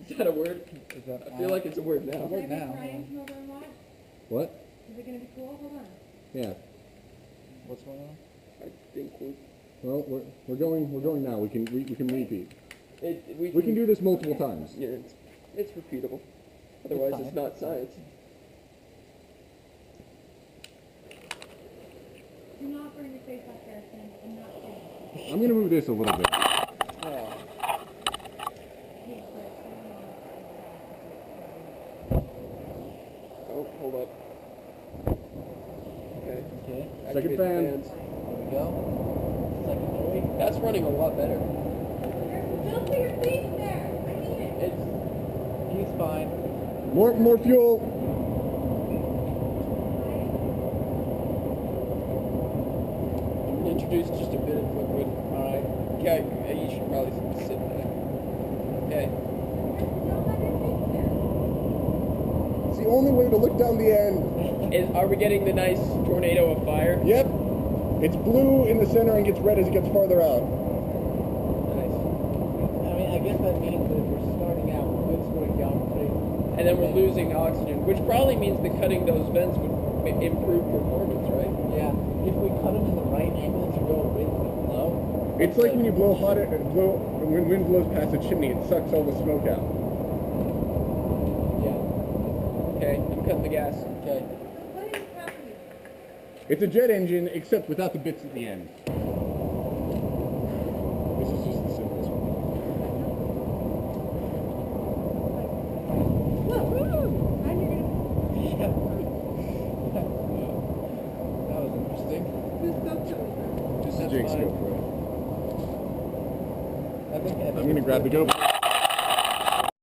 Is that a word? Is that I feel like it's a word now. It's a word now. Ryan, come over and watch. What? Is it going to be cool? Hold on. Yeah. What's going on? I think Well, we're going now. We can repeat. we can do this multiple times. Yeah, it's repeatable. Otherwise, it's not science. Do not burn your face off, Harrison. I'm not kidding. I'm gonna move this a little bit. Oh. Oh, hold up. Okay. Okay. Second fan. There we go. Second buoy. That's running a lot better. Don't put your face there. I need it. It's He's fine. More fuel. introduce just a bit of liquid. Alright. Okay, you should probably sit there. Okay. Don't have your face there. It's the only way to look down the end. Are we getting the nice tornado of fire? Yep. It's blue in the center and gets red as it gets farther out. Nice. I mean, I guess that means that if we're starting out, wind's going down pretty. And then we're losing oxygen, which probably means that cutting those vents would improve performance, right? Yeah. If we cut them in the right angle to go wind low. It's like when you when wind blows past a chimney, it sucks all the smoke out. Yeah. Okay, I'm cutting the gas. Okay. What is happening? It's a jet engine, except without the bits at the end. This is just the simplest one. Woo! And you're going Yeah. That was interesting. to... Who's spoke to me? This is That's J.u.c.k. fine. I think I'm gonna grab the GoPro.